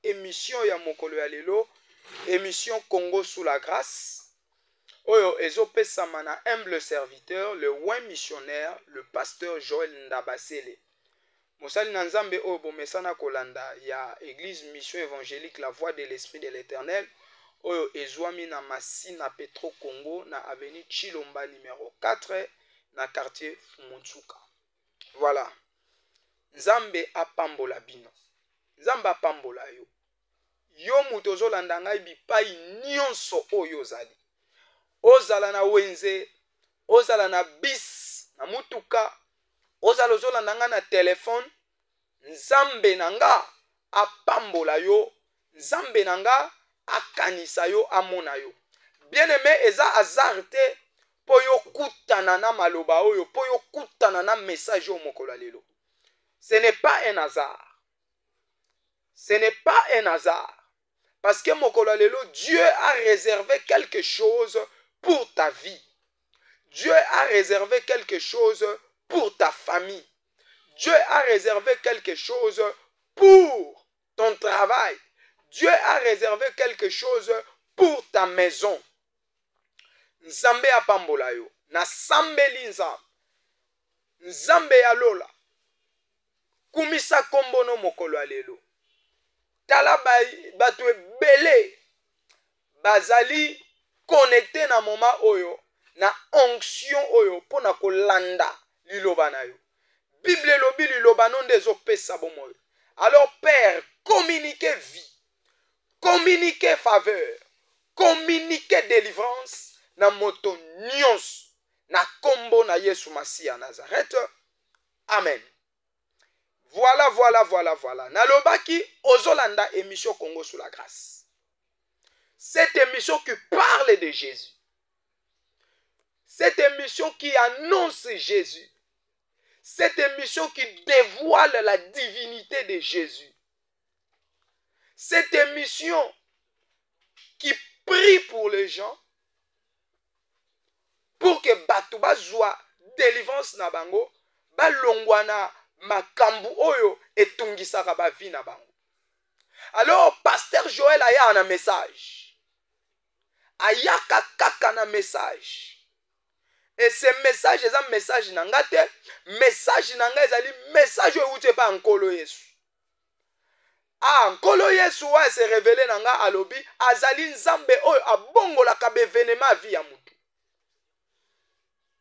émission ya mokolo ya lelo, émission Congo sous la grâce. Oyo ezopesama na humble serviteur, le ouin missionnaire, le pasteur Joël Ndabasele. Mosali na nzambe oyo bomesana kolanda ya Église Mission Évangélique La Voix de l'Esprit de l'Éternel. Oyo ezwami na Masina Petro Congo na avenue Chilomba numéro 4 na quartier Fumunchuka. Voilà. Nzambe apambola bino. Nzambe apambola yo. Yo mutu ozolanda ngai bipai nyonso oyo ozali. Ozala na wenze, ozala na bis, na mutuka, ozala ozolanda ngai na telefone. Nzambe nanga apambola yo. Nzambe nanga akanisa yo, amona yo. Bien aimé, eza hasard te po yo kutana na maloba oyo, po yo kutana na message yo mokolo lelo. Ce n'est pas un hasard. Ce n'est pas un hasard. Parce que mokolo lelo, Dieu a réservé quelque chose pour ta vie. Dieu a réservé quelque chose pour ta famille. Dieu a réservé quelque chose pour ton travail. Dieu a réservé quelque chose pour ta maison. Nzambe apambola yo. Na sambeli nzambe. Nzambe ya lola. Kumisa kombono mokolo alelo. Tala bato ebele. Bazali connecté na moma oyo. Na onction oyo. Pona kolanda liloba na yo. Bible lobi liloba non des opesa bomoyo. Alors Père, communiquez vie. Communiquez faveur. Communiquez délivrance. Na moto nyons. Na kombo na Yesu Masia Nazareth. Amen. Voilà. Nalobaki ozolanda émission Congo sous la grâce. Cette émission qui parle de Jésus. Cette émission qui annonce Jésus. Cette émission qui dévoile la divinité de Jésus. Cette émission qui prie pour les gens pour que bato bazwa délivrance na bango, balongwana makambu oyo etungisaka ba vie na bango. Alors pasteur Joël aya na message. Aya kaka na message. Et ce message est un message nangate, message nanga ezali message outé pa nkolo Yesu. Ah, nkolo Yesu wa se révélé nanga alobi azali nzambe oyo abongola ka bevenema vie ya mutu.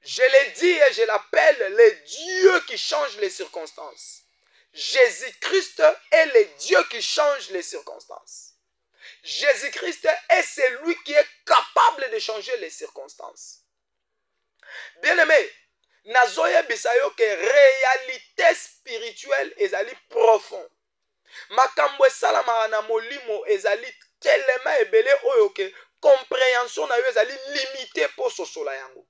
Je l'ai dit et je l'appelle le Dieu qui change les circonstances. Jésus-Christ est le Dieu qui change les circonstances. Jésus-Christ est celui qui est capable de changer les circonstances. Bien-aimé, nazoye bisayo que réalité spirituelle ezali profond. Makambo esalama na molimo ezali tellement ebele oyo ke compréhension na yo ezali limité pour sosola yango.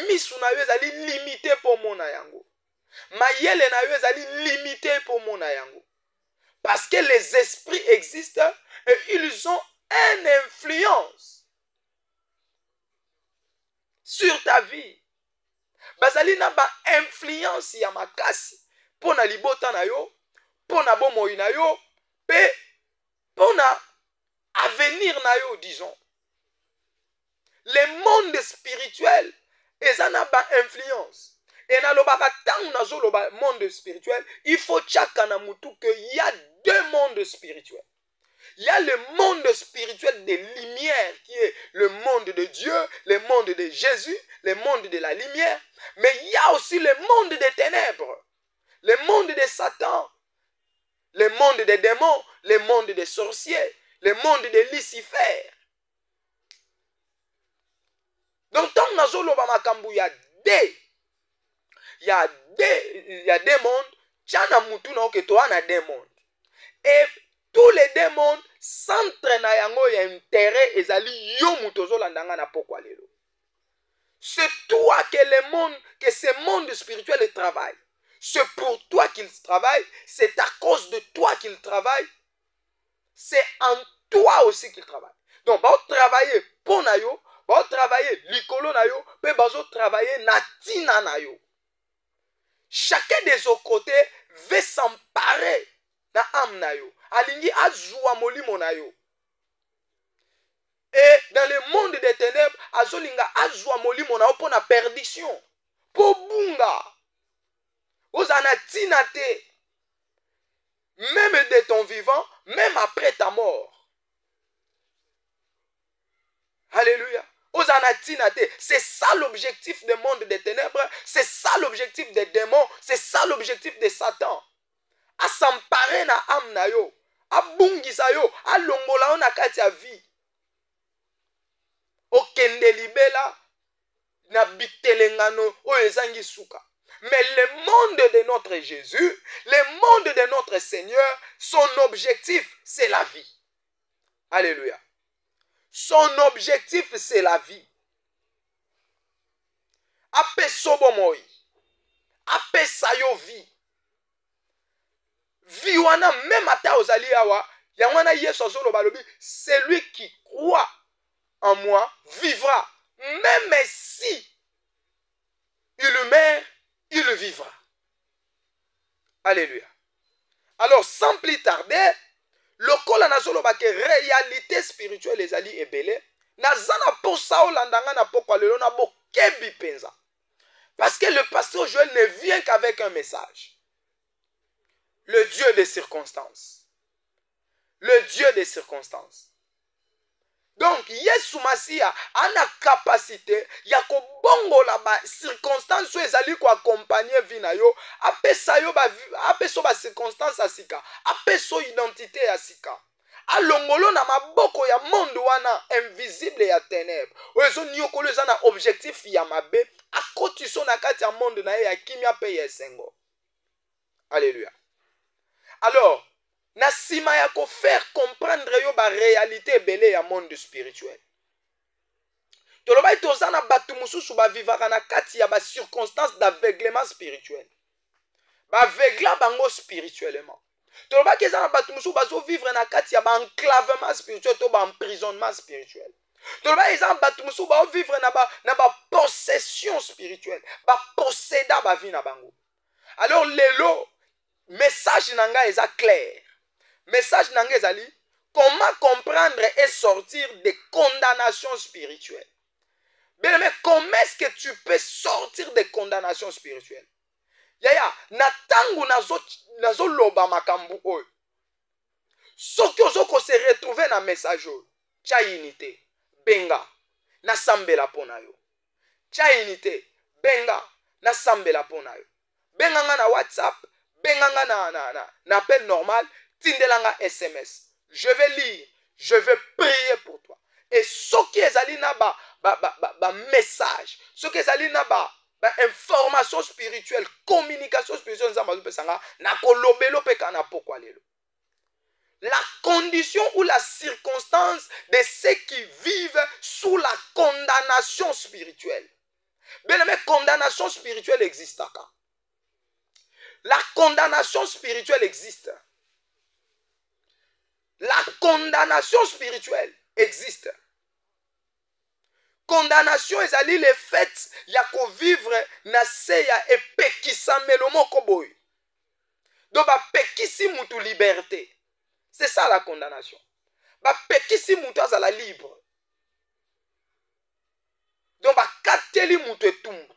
Misu na yo ezali limité pour mona yango. Mayele na yo ezali limité pour mona yango. Parce que les esprits existent et ils ont une influence sur ta vie. Bazali na ba influence ya makasi pona libota na yo, pona bomoi na yo, pe pona avenir na yo, disons. Le monde spirituel ezana ba influence. Et na lobaka tang na zo loba monde spirituel, il faut chaka na mutu que il y a deux mondes spirituels. Il y a le monde spirituel des lumières qui est le monde de Dieu, le monde de Jésus, le monde de la lumière. Mais il y a aussi le monde des ténèbres, le monde de Satan, le monde des démons, le monde des sorciers, le monde de Lucifer. Donc, tant que nous avons il y a des mondes, des mondes. Et tous les démons centrent na yango ya intérêt ezali yo mutozo landanga na pokwa lelo. C'est toi que ce monde spirituel travaille. C'est pour toi qu'il travaille, c'est à cause de toi qu'il travaille. C'est en toi aussi qu'il travaille. Donc ba travailler pour na yo, ba travailler likolo na yo, pe bazo travailler natina na yo. Chacun de son côté veut s'emparer na âme na yo. alingi azwa molimo na yo. Et dans le monde des ténèbres, azolinga azwa molimo na yo pour la perdition. Pour bunga. Ozana tinate. Même de ton vivant, même après ta mort. Alléluia. Ozana tinate. C'est ça l'objectif du monde des ténèbres. C'est ça l'objectif des démons. C'est ça l'objectif de Satan. A s'emparer na âme na yo. A bungisa yo. A longola yo na kati ya vie. Okende libela na bitelengano o ezangi suka. Mais le monde de notre Jésus, le monde de notre Seigneur, son objectif, c'est la vie. Alléluia. Son objectif, c'est la vie. Ape sobomoi. Ape sayo vie. Vie wana même ata ozali awa, yangwana Yesu azolo balobi, celui qui croit en moi vivra, même si il meurt, il vivra. Alléluia. Alors, sans plus tarder, le kola nazolo bake réalité spirituelle ezali ebele, nazana pour ça olandanga na pokwa lelo na bo kebi penza. Parce que le pasteur Joël ne vient qu'avec un message. Le Dieu des circonstances. Le Dieu des circonstances. Donc, Yesu Masia a la capacité, ya ko bongo la ba circonstance so ezali ko accompagner vie na yo, apesa yo ba apeso ba circonstance asika, apeso identité asika. Alongolo na maboko ya monde wana invisible ya ténèbres. Ozo nyokolo za na objectif ya mabe, akotiso na kati ya monde na ya kimia pe yesengo. Alléluia. Alors, na sima ya ko faire comprendre yo ba réalité belé ya monde spirituel. Toloba itozana batu mususu ba vivaka na kati ya ba circonstances d'aveuglement spirituel. Ba aveugla bango spirituellement. Toloba kezana batu mususu bazo vivre na kati ya ba enclavement spirituel to ba emprisonnement spirituel. Toloba ezana batu mususu ba vivre na ba possession spirituelle, ba posséda ba vie na bango. Alors lelo message nanga eza clair. Message nanga ezali comment comprendre et sortir des condamnations spirituelles. Bien aimé, comment est-ce que tu peux sortir des condamnations spirituelles? Yaya, natangu nazo loba makambu oyo. Soki ozoko se retrouver na message oyo. Tia unité, benga, na sambela pona yo. Tia unité, benga, na sambela pona yo. Benga nga na WhatsApp, benga nga na appel normal, tindelanga SMS. Je vais lire, je vais prier pour toi. Et ce qui est allé na ba message, ce qui est allé na ba information spirituelle, communication spirituelle, na kolobelo pe kana pokwa lelo. La condition ou la circonstance de ceux qui vivent sous la condamnation spirituelle. Bien aimé, condamnation spirituelle existe. La condamnation spirituelle existe. La condamnation spirituelle existe. Condamnation ezali le fait ya ko vivre na se ya epekisa melomo koboy. Donc ba pekisi mutu liberté. C'est ça la condamnation. Ba pekisi mutu azala libre. Donc ba kateli mutu etumbu.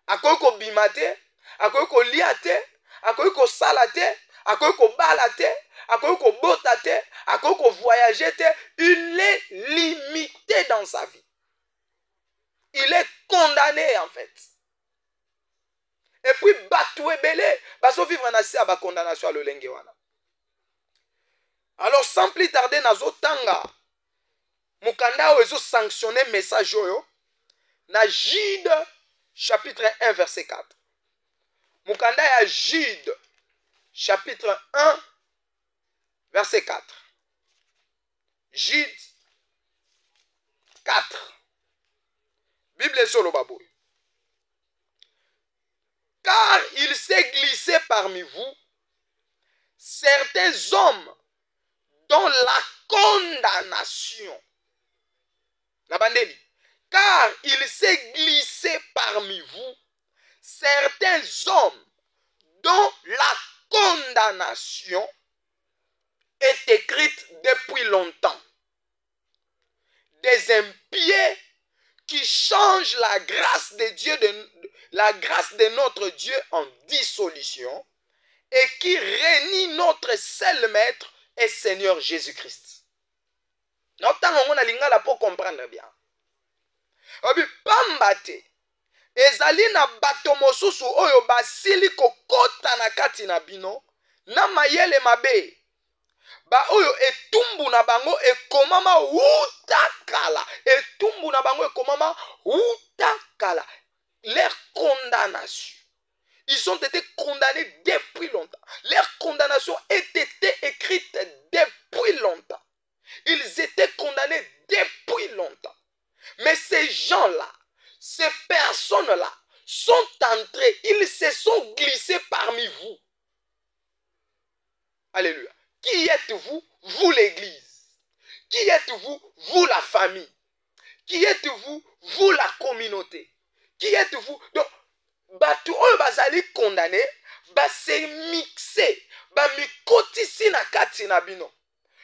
Akoy ko bimate, akoy ko liate, akoy ko salate, akoy ko balate, akoy ko botate, akoy ko voyager, il est limité dans sa vie. Il est condamné en fait. Et puis batoué belé, baso vivre na se ba condamnation à lolenge wana. Alors sans plus tarder nazo tanga mukanda ozo sanctionner message oyo na Jude chapitre 1 verset 4. Mukanda ya Jude chapitre 1 verset 4. Jude 4. Bible solo babou. Car il s'est glissé parmi vous certains hommes dont la condamnation. Car il s'est glissé parmi vous certains hommes dont la condamnation depuis longtemps. Des impies qui changent la grâce de Dieu, la grâce de notre Dieu en dissolution et qui renient notre seul maître et Seigneur Jésus-Christ. Notamment, on a l'ingala pour comprendre bien. Obi pambate ezali na bato mosusu oyo basili kokota na kati na bino na mayele mabe ba oyo etumbu na bango ekomama uta kala, etumbu na bango ekomama uta kala. Leur condamnation, ils ont été condamnés depuis longtemps. Leur condamnation a été écrite depuis longtemps. Ils étaient condamnés depuis longtemps. Mais ces gens-là, ces personnes-là sont entrés, ils se sont glissés parmi vous. Alléluia. Qui êtes-vous? Vous l'église. Qui êtes-vous? Vous la famille. Qui êtes-vous? Vous la communauté. Qui êtes-vous? Donc, bato oyo bazali condamné, ba se mixer, ba mikotisi na kati na bino.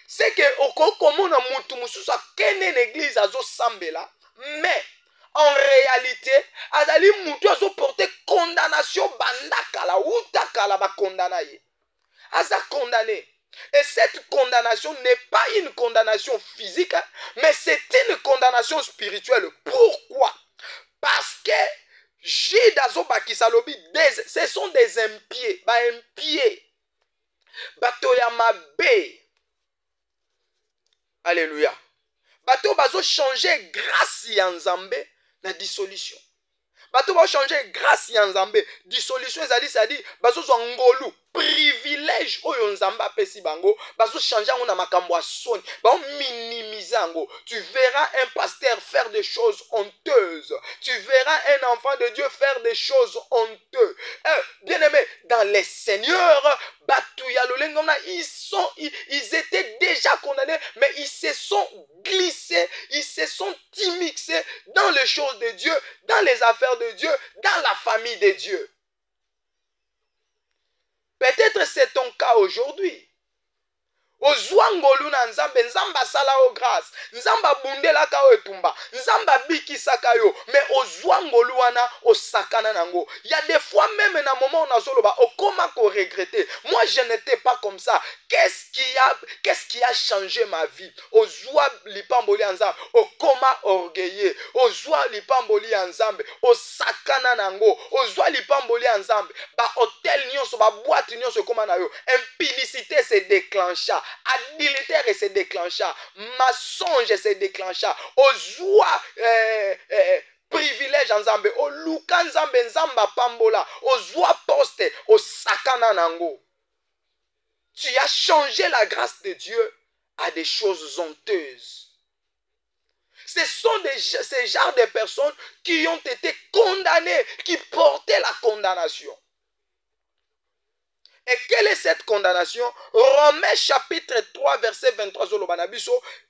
C'est que okokomona mutu mususu akene na église azo sambela, mais en réalité, azali mutu azo porter condamnation bandakala ou takala ba condamna ye. Aza condamné. Et cette condamnation n'est pas une condamnation physique, mais c'est une condamnation spirituelle. Pourquoi? Parce que Jidazo Bakisalobi, ce sont des impies, ba impies. Batoyamabe. Alléluia. Bato bazo changer grâce ya Nzambe na dissolution. Bato bazo changer grâce ya Nzambe. Dissolution c'est-à-dire bazo zo ngolu privilège oyo Nzamba pesi bango, bazo changer ngo na makambo soni, ba minimiser ngo. Tu verras un pasteur faire des choses honteuses. Tu verras un enfant de Dieu faire des choses honteuses. Bien-aimés, dans les seigneurs, ils étaient déjà condamnés, mais ils se sont glissés, ils se sont immixés dans les choses de Dieu, dans les affaires de Dieu, dans la famille de Dieu. Peut-être c'est ton cas aujourd'hui. Ozwangolu na Nzambe, Nzamba sala o grâce, Nzamba bundela ka o etumba, Nzamba biki sakayo, mais ozwangolu wana osakana nango. Il y a des fois même na moment on a soloba, okoma ko regretter. Moi je n'étais pas comme ça. Qu'est-ce qui a changé ma vie? Ozwa lipamboli Nzambe, okoma orgueilleux. Ozwa lipamboli Nzambe, osakana nango. Ozwa lipamboli Nzambe, ba hôtel nyonso, ba boîte nyonso koma na yo. Impudicité se déclencha. Adultère se déclencha, mensonge se déclencha, ozwa privilège Nzambe, oluka Nzambe, Nzamba pambola, ozwa poste, osakana nango. Tu as changé la grâce de Dieu à des choses honteuses. Ce sont ces genres de personnes qui ont été condamnées, qui portaient la condamnation. Et quelle est cette condamnation? Romains chapitre 3 verset 23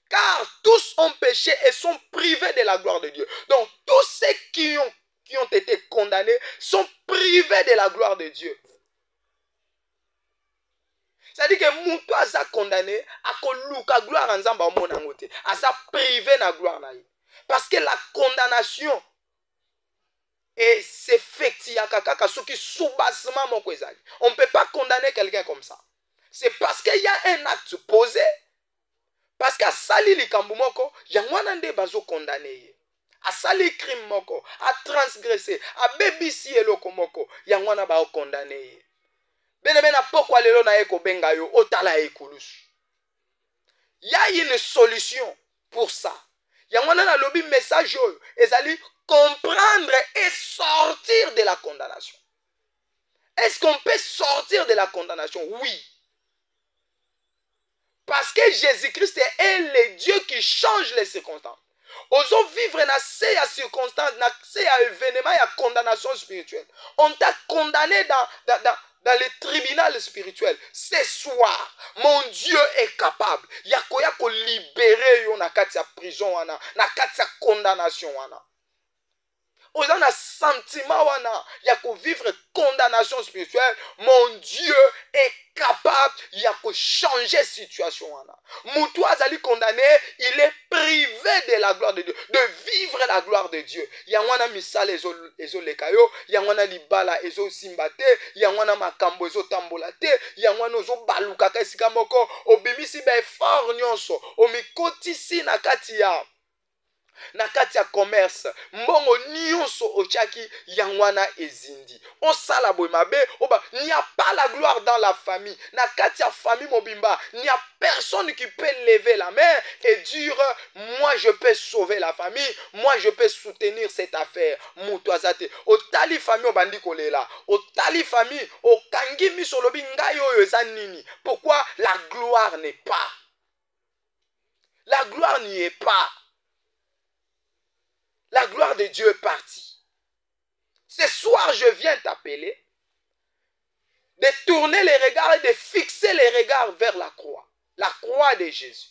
car tous ont péché et sont privés de la gloire de Dieu. Donc tous ceux qui ont été condamnés sont privés de la gloire de Dieu. C'est-à-dire que Moutou a condamné à la gloire en Zamba monangote, à sa privé la gloire. Parce que la condamnation et c'est fait on ne peut pas condamner quelqu'un comme ça. C'est parce qu'il y a un acte posé. Parce qu'à sali likambu moko, yangwana nde bazo condamné. À sali crime moko, à transgresser, à bebisi eloko moko, yangwana ba condamné. Benemena pokwa lelo na eko benga yo otala ekulusu. Il y a une solution pour ça. Yangwana na lobi message yo ezali comprendre et sortir de la condamnation. Est-ce qu'on peut sortir de la condamnation? Oui. Parce que Jésus-Christ est le Dieu qui change les circonstances. Oso vivre dans ces circonstances, dans ces événements, il y a condamnation spirituelle. On t'a condamné dans le tribunal spirituel. Ce soir, mon Dieu est capable. Il y a quoi libérer yo na kati ya prison wana, na kati ya condamnation wana. oza na sentiment wana ya vivre condamnation spirituelle, mon Dieu est capable ya changer situation wana. Mutu azali condamné, il est privé de la gloire de Dieu, de vivre la gloire de Dieu. Yangwana misala ezo lekayo, yangwana libala ezo simbate, yangwana makambo ezo tambolate, yangwana ozo baluka esika moko, obimisi ba effort nyonso, omikotisi na kati ya commerce, mbongo nyonso ochaki yangwana ezindi. Osala boy mabe, il n'y a pas la gloire dans la famille. Na kati ya famille mobimba, il n'y a personne qui peut lever la main et dire moi je peux sauver la famille, moi je peux soutenir cette affaire. Mutu azate. Otali famille obandi kolela. Otali famille okangi miso lobi ngai oyo eza nini. Pourquoi la gloire n'est pas? La gloire n'y est pas. La gloire de Dieu est partie. Ce soir, je viens t'appeler de tourner les regards et de fixer les regards vers la croix de Jésus.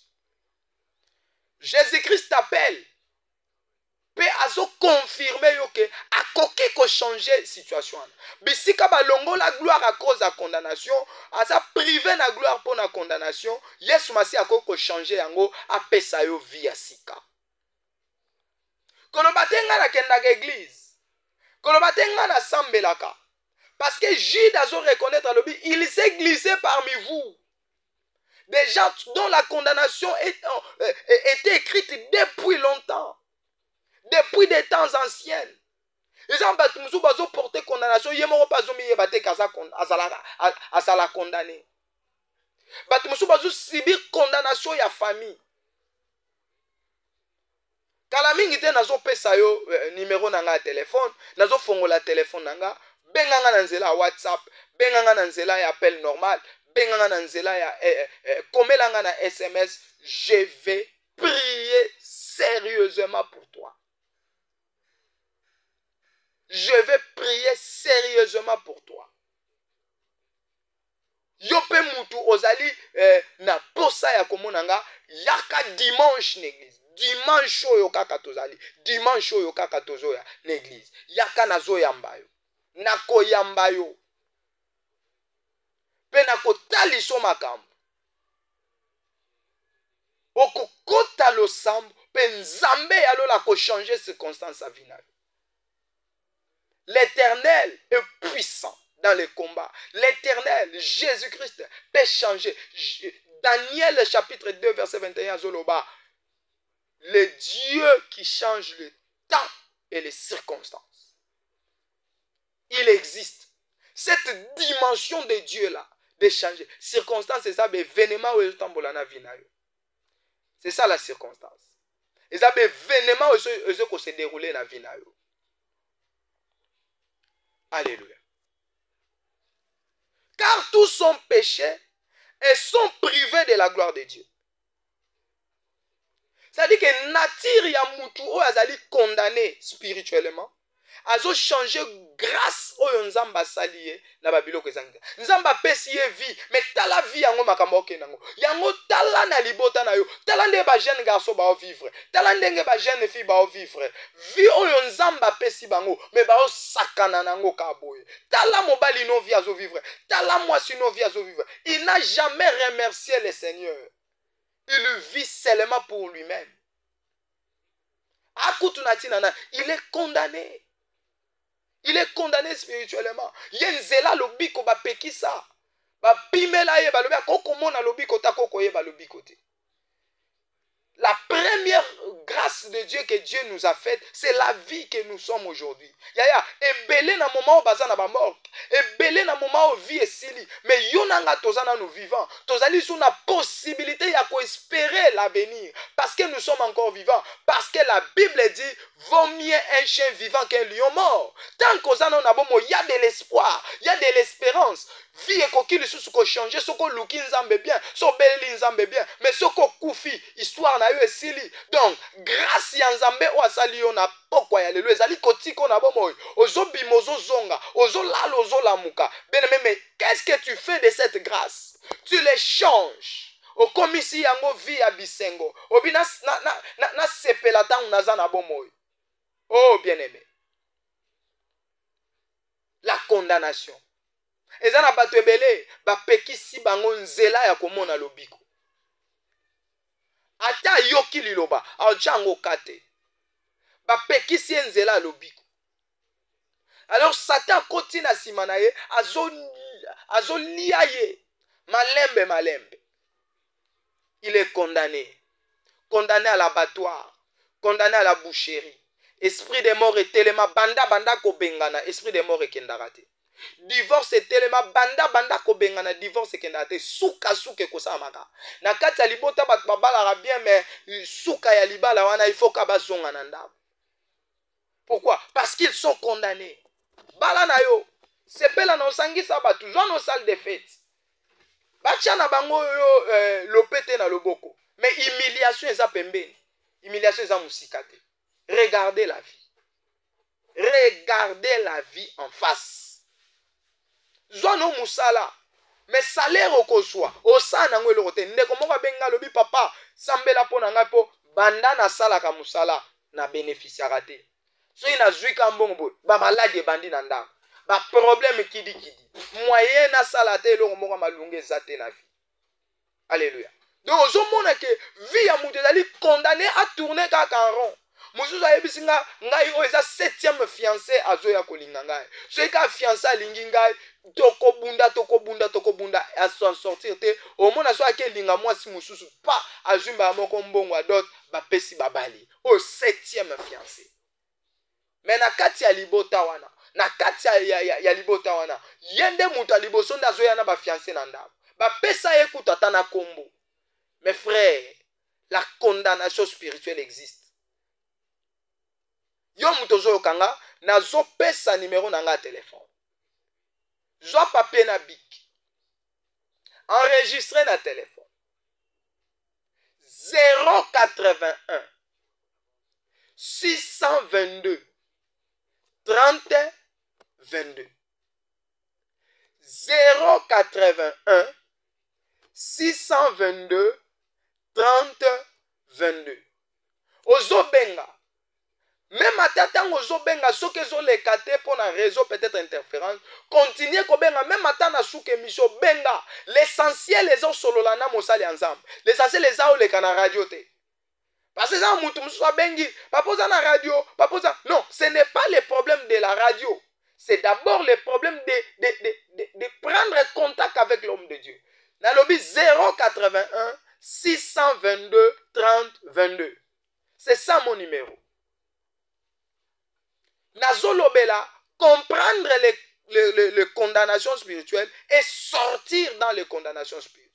Jésus-Christ t'appelle. Pe azo confirmer que a koki ko changer situation. Bisika balongo la gloire à cause de la condamnation, asa privé na gloire pour la condamnation, Yesu masi a ko changer yango a pesa yo via sika. Kolobatenga na kendaka église. Kolobatenga na sambelaka. Parce que Jude a reconnaître à l'objet, il s'est glissé parmi vous. Des gens dont la condamnation était écrite depuis longtemps. Depuis des temps anciens. Les gens ont porté condamnation. Ils n'ont pas à condamner. Ils ont subir condamnation à la famille. Kala mingi te nazo pesa yo numéro nanga téléphone, nazo fongola téléphone nanga, benganga na nzela ya WhatsApp, benganga na nzela ya appel normal, benganga na nzela ya komelanga na SMS, je vais prier sérieusement pour toi. Je vais prier sérieusement pour toi. Yope mutu ozali na posa ya komonanga yaka dimanche n'église. Dimanche oyo kaka tozali, dimanche oyo kaka tozoya n'église. Yaka nazo yamba yo. Nako yamba yo. Pe nako taliso makambo. Okokota lo sambo, pe nzambe yalo la ko changer circonstance à vina. L'Éternel est puissant dans les combats. L'Éternel, Jésus-Christ, peut changer. Daniel chapitre 2 verset 21 Zoloba. Le Dieu qui change le temps et les circonstances. Il existe. Cette dimension de Dieu-là, de changer. Circonstance, c'est ça, événement où il c'est ça la circonstance. Et ça, événement où il se déroule dans la vie. Alléluia. Car tous sont péchés et sont privés de la gloire de Dieu. C'est-à-dire que nature ya mutu o azali condamné spirituellement, azo changer grâce oyo nzamba saliye na babiloko ezanga. Nzamba pesi ye vie, mais tala vie yango makambo okenango. Yango tala na libota na yo, tala ndenge ba jeune garçon ba vivre, tala ndenge ba jeune fille ba vivre. Vie oyo nzamba pesi bango, mais ba sakana nango kaboye. Tala mobali no vie azo vivre, tala mwasi no vie azo vivre. Il n'a jamais remercié le Seigneur. Il vit seulement pour lui-même. Il est condamné. Il est condamné spirituellement. Yenzela lobiko ba pekisa. Ba pimela ye ba lobi akokomona lobiko takoko ye ba lobiko te. La première grâce de Dieu que Dieu nous a faite, c'est la vie que nous sommes aujourd'hui. Yaya, ebele na moment où baza na ba mort, ebele na moment où vie est sili, mais yonanga tozana nous vivants, tozali sous la possibilité ya ko espérer l'avenir, parce que nous sommes encore vivants, parce que la Bible dit, vaut mieux un chien vivant qu'un lion mort. Tant qu'ozana na bomo, il y a de l'espoir, il y a de l'espérance. Vie et kokili sous ko changer, soko luki nzambe bien, so beli nzambe bien, mais soko kufi, histoire na yo esili. Donc, grâce ya nzambe o asali yo na pokwa ya lelo, ezali kotiko na bomo, ozo bimozo zonga, ozo lalo, ozo lamuka. Bien mais qu'est-ce que tu fais de cette grâce? Tu les changes. O komisi yango vie ya bisengo. Obi na sepela tangu naza na bomo. Oh bien-aimé. condamnation. Eza na bato ebele bapekisi bango nzela ya komona lobiko. Ata yoki liloba ajango kate. Bapekisi nzela lobiko. Alors Satan koti na sima na ye azolia ye malembe. Il est condamné. Condamné à l'abattoir. Condamné à la boucherie. Esprit de mort est tellement banda ko bengana. Esprit de mort est kendarate. Divorce est tellement banda ko bengana. Divorce est kendarate. Souka kosa maka. Na kati ya libota bat babala bien mais souka ya libala wana il faut kabazonga nanda. Pourquoi? Parce qu'ils sont condamnés. Bala na yo. Sepela na osangisa batu. Joa no salle de fête. Bacha na bango yo lopete na loboko. Mais humiliation eza pembeni. Humiliation eza musikate. Regardez la vie. Regardez la vie en face. Zono musala. Mais salaire okozwa. Osana ngwe lokote. Ndeko moko benga lobi papa. Sambela po na ngai po. Banda na sala ka musala. Na bénéficiara te. So ina zwika mbongo. Ba malade bandi na ndako. Ba problème kidi. Moyen na sala te eloko moko malunge zate na vie. Alléluia. Donc au monde que vie ya mutu ezali condamné à tourner kaka en rond. Mosusu ayebisi ngai oyo eza 7e fiancé azoya kolinga ngai. Soki ka fiancé alingi ngai tokobunda à s'en sortir te omona so ake linga mwasi mosusu pa azumba moko mbongo adot bapesi babali. Au 7e fiancé. Mais na kati ya libota wana. Na kati ya libota wana. Yende mutu aliboso ndazoya na ba fiancé na ndabo. Bapesa ye kutata na kombo. Mes frères, la condamnation spirituelle existe. Yo mutozo kanga na zo pesa numéro na nga téléphone. Zo papier na bic. Enregistré na téléphone. 081 622 30 22. 081 622 30 22. Ozobenga. Même à t'attendre ozobenga, ce que zo les kate pour un réseau peut-être interférence. Continuez kobenga, même à t'attendre sous émission benga. L'essentiel les gens solo lana mosali ensemble. L'essentiel les gens les kana radio te. Parce que ça mutu musu bengi, pas poser na radio, pas poser. Non, ce n'est pas le problème de la radio. C'est d'abord le problème de prendre contact avec l'homme de Dieu. Dans le 081 622 30 22. C'est ça mon numéro. Nazolobela, comprendre les condamnations spirituelles et sortir dans les condamnations spirituelles.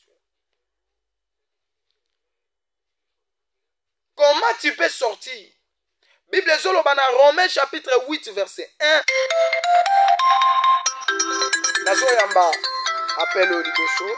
Comment tu peux sortir? Bible Zolobana, Romains chapitre 8 verset 1. Nazoyamba appel au liboso.